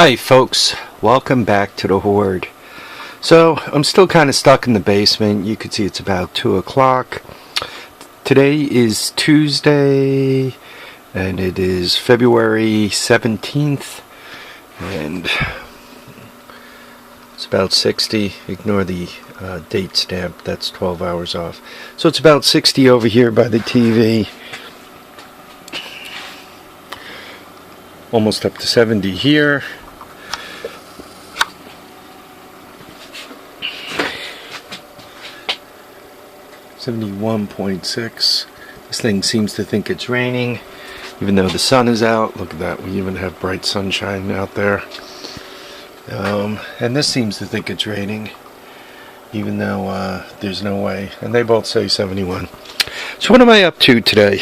Hi folks, welcome back to the Horde. So I'm still kind of stuck in the basement. You can see it's about 2 o'clock. Today is Tuesday and it is February 17th and it's about 60. Ignore the date stamp, that's 12 hours off. So it's about 60 over here by the TV. Almost up to 70 here. .6. This thing seems to think it's raining, even though the sun is out. Look at that, we even have bright sunshine out there. And this seems to think it's raining, even though there's no way. And they both say 71. So what am I up to today?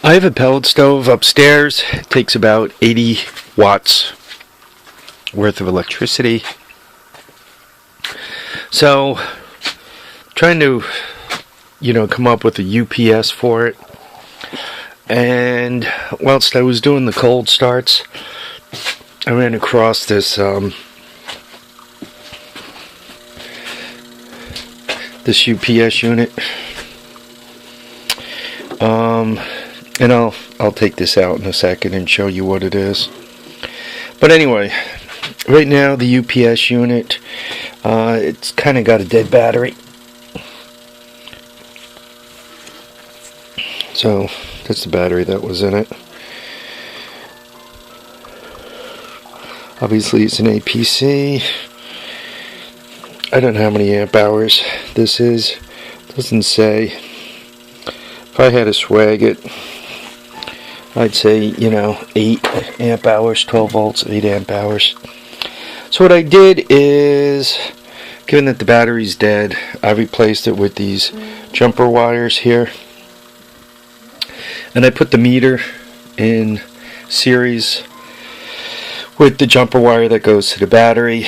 I have a pellet stove upstairs. It takes about 80 watts worth of electricity. So, trying to, come up with a UPS for it. And whilst I was doing the cold starts, I ran across this this UPS unit. And I'll take this out in a second and show you what it is. But anyway, right now the UPS unit, it's kind of got a dead battery. So that's the battery that was in it. Obviously it's an APC. I don't know how many amp hours this is. It doesn't say. If I had to swag it, I'd say, 8 amp hours, 12 volts, 8 amp hours. So what I did is, given that the battery's dead, I replaced it with these jumper wires here. And I put the meter in series with the jumper wire that goes to the battery.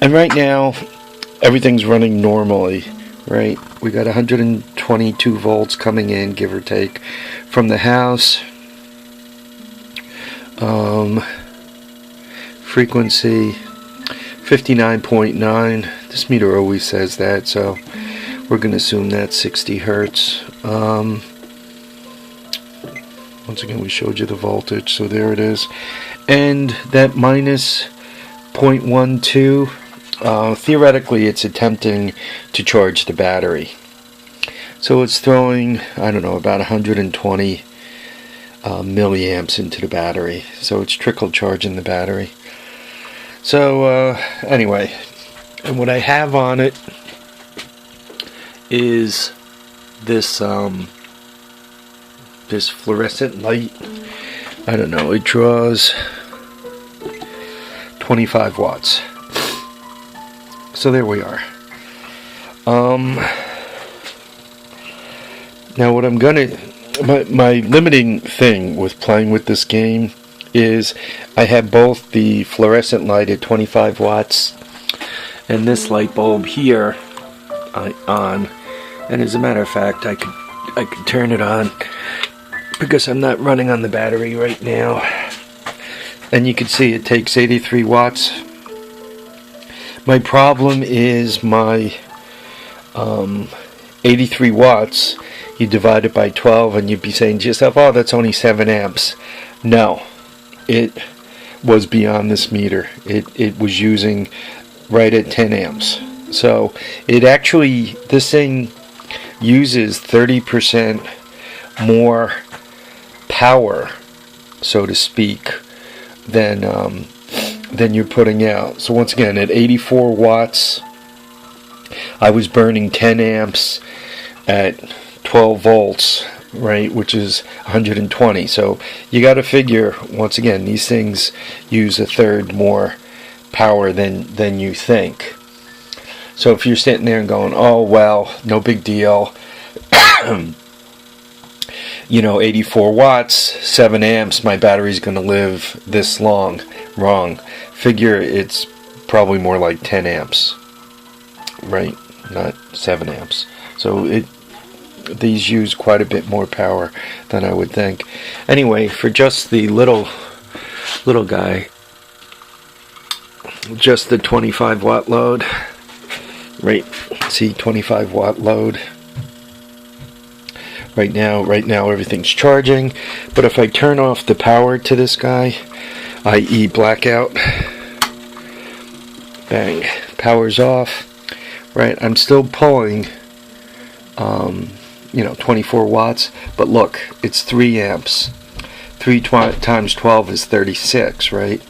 And right now, everything's running normally, right? We got 122 volts coming in, give or take, from the house. Frequency 59.9. This meter always says that, so we're going to assume that's 60 hertz. Once again, we showed you the voltage, so there it is. And that minus 0.12, theoretically it's attempting to charge the battery. So it's throwing, I don't know, about 120 milliamps into the battery. So it's trickle charging the battery. So anyway, and what I have on it is this this fluorescent light. I don't know, it draws 25 watts. So there we are. Now what I'm gonna, my limiting thing with playing with this game is I have both the fluorescent light at 25 watts and this light bulb here on. And as a matter of fact, I could turn it on because I'm not running on the battery right now. And you can see it takes 83 watts. My problem is my 83 watts, you divide it by 12 and you'd be saying to yourself, oh, that's only 7 amps. No, it was beyond this meter. It was using right at 10 amps. So it actually, this thing uses 30% more power, so to speak, than you're putting out. So once again, at 84 watts, I was burning 10 amps at 12 volts, right, which is 120. So you got to figure, once again, these things use a third more power than you think. So if you're sitting there and going, oh well, no big deal, 84 watts, 7 amps, my battery's going to live this long. Wrong. Figure it's probably more like 10 amps, right? Not 7 amps. So These use quite a bit more power than I would think. Anyway, for just the little guy, just the 25 watt load, right? See, 25 watt load. Right now everything's charging, but if I turn off the power to this guy, i.e. blackout, bang, power's off, right? I'm still pulling 24 watts, but look, it's 3 amps. 3 times 12 is 36, right?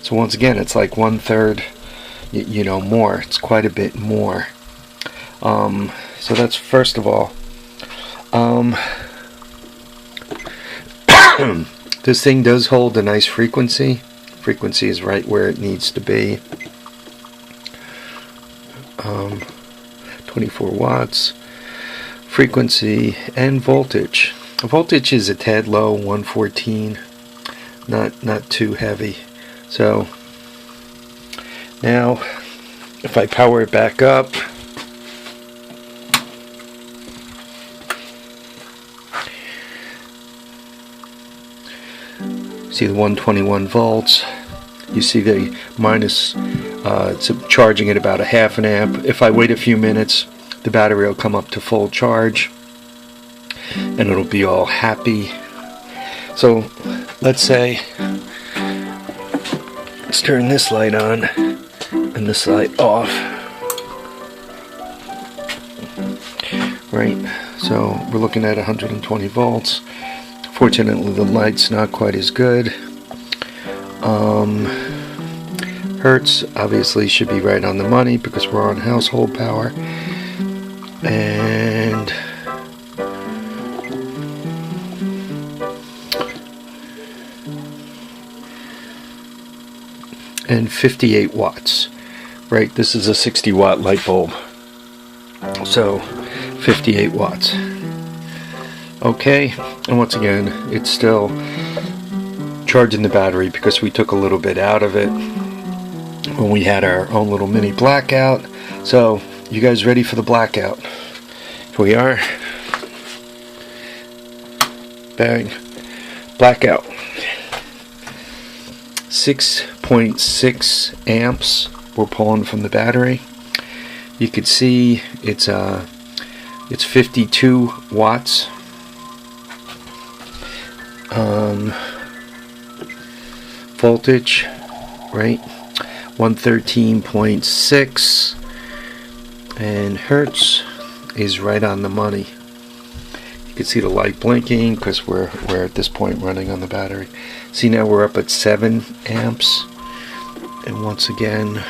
So once again, it's like 1/3, more. It's quite a bit more. So that's first of all. This thing does hold a nice frequency. Frequency is right where it needs to be. 24 watts. Frequency and voltage. Voltage is a tad low, 114. Not too heavy. So now, if I power it back up, see the 121 volts. You see the minus, it's charging at about a half an amp. If I wait a few minutes, the battery will come up to full charge and it'll be all happy. So let's say, let's turn this light on and this light off. Right, so we're looking at 120 volts. Fortunately, the light's not quite as good. Hertz obviously should be right on the money because we're on household power. And and 58 watts. Right, this is a 60 watt light bulb. So 58 watts. Okay, and once again, it's still charging the battery because we took a little bit out of it when we had our own little mini blackout. So, you guys ready for the blackout? Here we are. Bang. Blackout. 6.6 amps we're pulling from the battery. You could see it's 52 watts. Voltage, right, 113.6, and hertz is right on the money. You can see the light blinking because we're at this point running on the battery. See, now we're up at 7 amps, and once again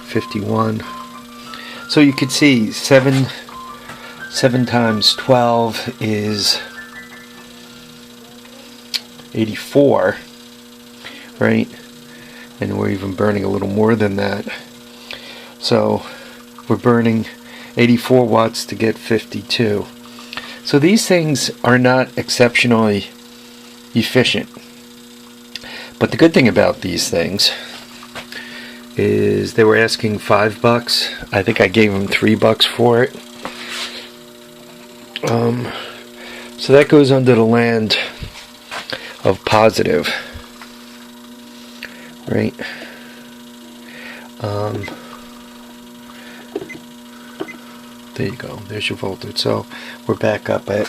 51. So you could see 7 times 12 is 84, right? And we're even burning a little more than that. So we're burning 84 watts to get 52. So these things are not exceptionally efficient. But the good thing about these things is they were asking $5. I think I gave them $3 for it. So that goes under the land of positive, right? There you go. There's your voltage. So we're back up at.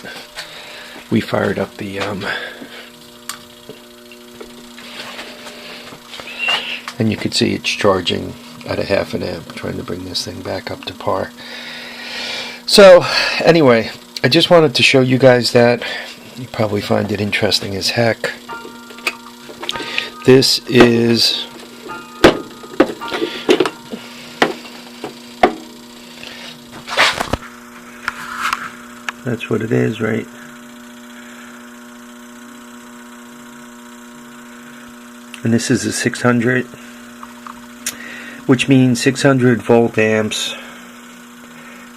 We fired up the and you can see it's charging at a half an amp, trying to bring this thing back up to par. So anyway, I just wanted to show you guys that. You probably find it interesting as heck. This is that's what it is, right? And this is a 600, which means 600 volt amps.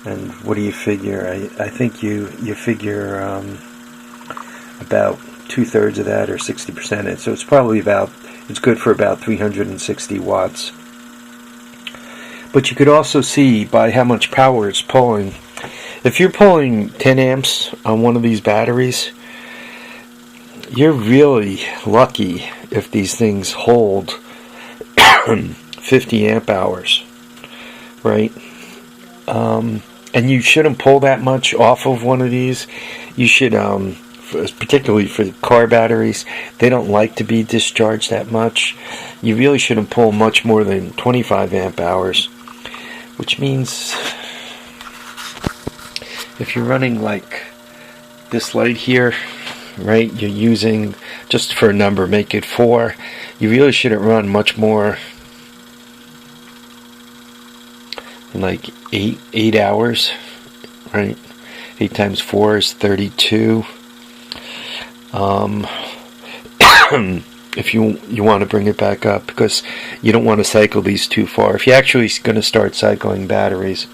And what do you figure? I think you figure about 2/3 of that, or 60% of it. So it's probably it's good for about 360 watts. But you could also see by how much power it's pulling, If you're pulling 10 amps on one of these batteries, you're really lucky if these things hold 50 amp hours, right? And you shouldn't pull that much off of one of these. You should, particularly for car batteries, they don't like to be discharged that much. You really shouldn't pull much more than 25 amp hours, which means if you're running like this light here, right, you're using, just for a number, make it 4. You really shouldn't run much more than like 8 hours, right? 8 times 4 is 32. If you want to bring it back up, because you don't want to cycle these too far. If you're actually going to start cycling batteries,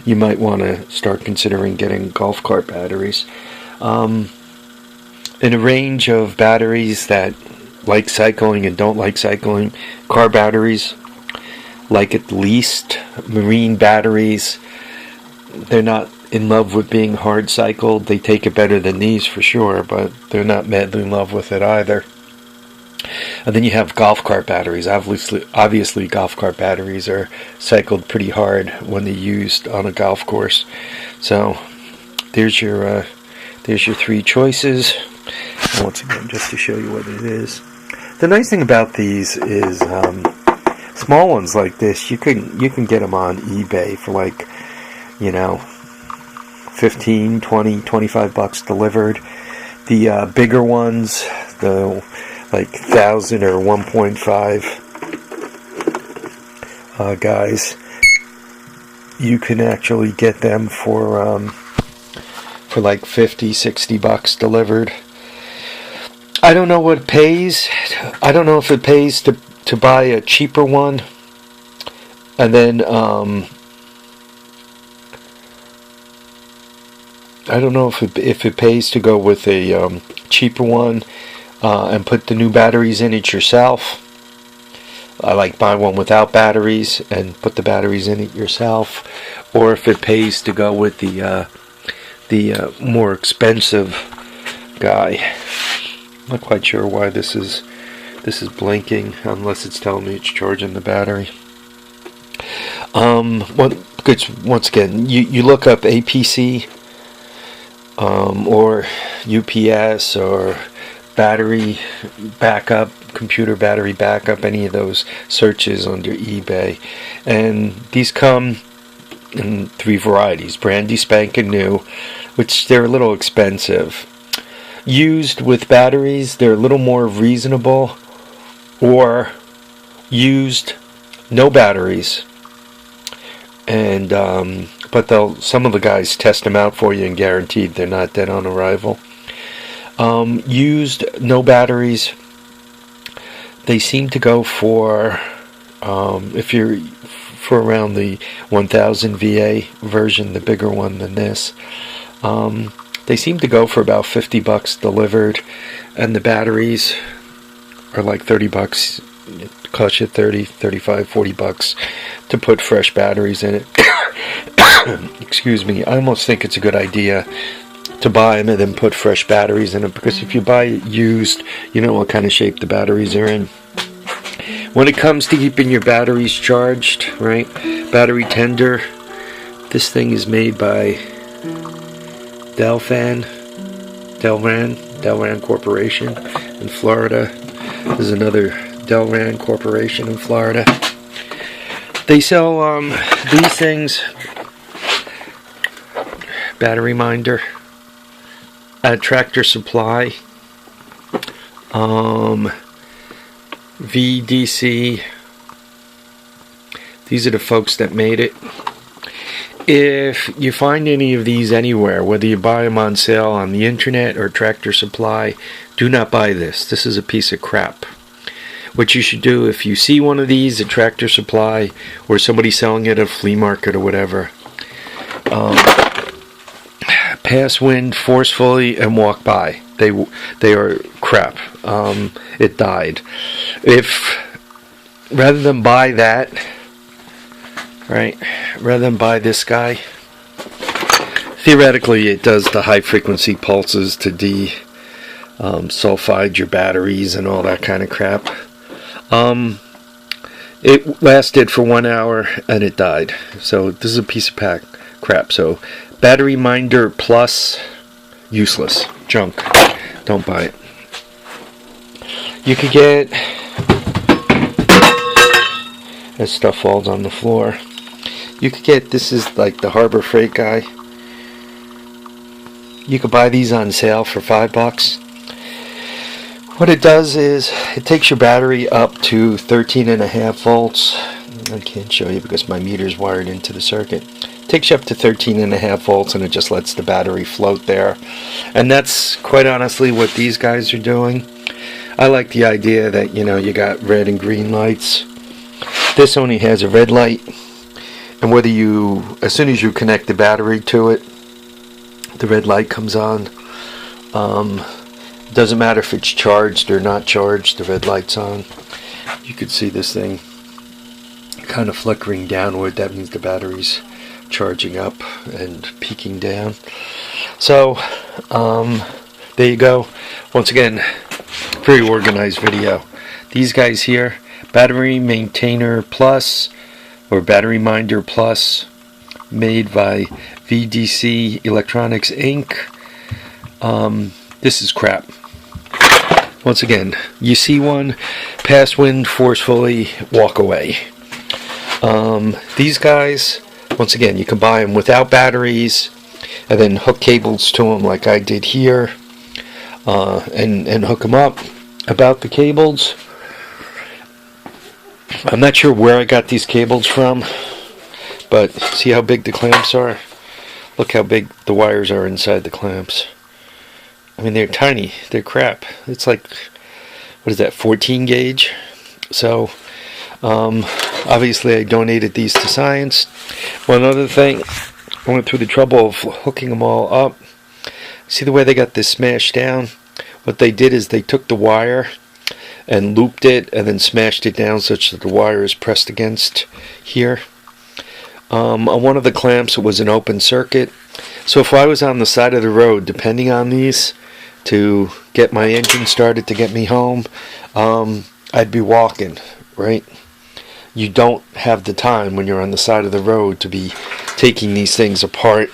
you might want to start considering getting golf cart batteries. In a range of batteries that like cycling and don't like cycling, car batteries like it least. Marine batteries, they're not in love with being hard cycled. They take it better than these for sure, but they're not madly in love with it either. And then you have golf cart batteries. Obviously golf cart batteries are cycled pretty hard when they're used on a golf course. So there's your 3 choices. And once again, just to show you what it is. The nice thing about these is small ones like this, you can get them on eBay for like, 15, 20, 25 bucks delivered. The bigger ones, the like 1,000 or 1.5 guys, you can actually get them for like 50, 60 bucks delivered. I don't know what it pays. I don't know if it pays to buy a cheaper one, and then I don't know if it pays to go with a cheaper one and put the new batteries in it yourself. I like buy one without batteries and put the batteries in it yourself, or if it pays to go with the more expensive guy. I'm not quite sure why this is blinking, unless it's telling me it's charging the battery. Because once again, you look up APC or UPS or battery backup, computer battery backup, any of those searches under eBay, and these come in 3 varieties: brandy spanking new, which they're a little expensive. Used with batteries, they're a little more reasonable, or used no batteries, and but some of the guys test them out for you and guaranteed they're not dead on arrival. Used no batteries, they seem to go for if you're for around the 1000 VA version, the bigger one than this. They seem to go for about 50 bucks delivered, and the batteries are like 30 bucks. It costs you 30, 35, 40 bucks to put fresh batteries in it. Excuse me. I almost think it's a good idea to buy them and then put fresh batteries in it, because if you buy it used, you know what kind of shape the batteries are in. When it comes to keeping your batteries charged, right? Battery tender. This thing is made by Delran Corporation in Florida. There's another Delran Corporation in Florida. They sell these things, battery minder, at Tractor Supply, VDC. These are the folks that made it. If you find any of these anywhere, whether you buy them on sale on the internet or Tractor Supply, do not buy this. This is a piece of crap. What you should do, if you see one of these at Tractor Supply or somebody selling it at a flea market or whatever, pass wind forcefully and walk by. They are crap. It died. If rather than buy that, right, rather than buy this guy, theoretically it does the high frequency pulses to sulfide your batteries and all that kind of crap. It lasted for 1 hour and it died. So this is a piece of crap. So Battery Minder Plus, useless, junk. Don't buy it. You could get, as stuff falls on the floor, you could get, this is like the Harbor Freight guy. You could buy these on sale for $5. What it does is it takes your battery up to 13.5 volts. I can't show you because my meter's wired into the circuit. It takes you up to 13.5 volts and it just lets the battery float there. And that's quite honestly what these guys are doing. I like the idea that, you know, you got red and green lights. This only has a red light, and whether you, as soon as you connect the battery to it, the red light comes on. Doesn't matter if it's charged or not charged, the red light's on. You could see this thing kind of flickering downward. That means the battery's charging up and peaking down. So there you go. Once again, very organized video. These guys here, Battery Maintainer Plus or Battery Minder Plus, made by VDC Electronics Inc. This is crap. Once again, you see one, pass wind forcefully, walk away. These guys, once again, you can buy them without batteries and then hook cables to them like I did here, and hook them up. About the cables, I'm not sure where I got these cables from, but see how big the clamps are? Look how big the wires are inside the clamps. I mean, they're tiny. They're crap. It's like, what is that, 14 gauge? So, obviously I donated these to science. One other thing, I went through the trouble of hooking them all up. See the way they got this smashed down? What they did is they took the wire and looped it and then smashed it down such that the wire is pressed against here. On one of the clamps it was an open circuit. So if I was on the side of the road depending on these to get my engine started to get me home, I'd be walking, right? You don't have the time when you're on the side of the road to be taking these things apart,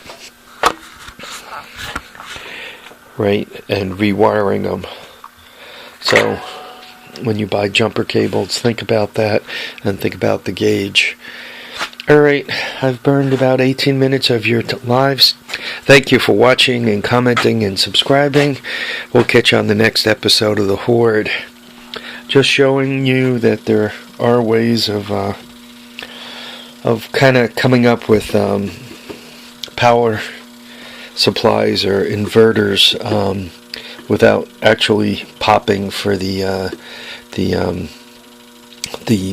right, and rewiring them. So when you buy jumper cables, think about that and think about the gauge. Alright, I've burned about 18 minutes of your lives. Thank you for watching and commenting and subscribing. We'll catch you on the next episode of The Horde. Just showing you that there are ways of kind of coming up with power supplies or inverters without actually popping for the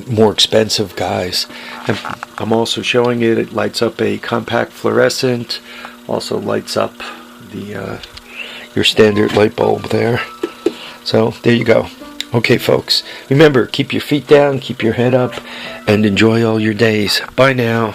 more expensive guys. And I'm also showing it. It lights up a compact fluorescent. Also lights up the your standard light bulb there. So there you go. Okay, folks. Remember, keep your feet down, keep your head up, and enjoy all your days. Bye now.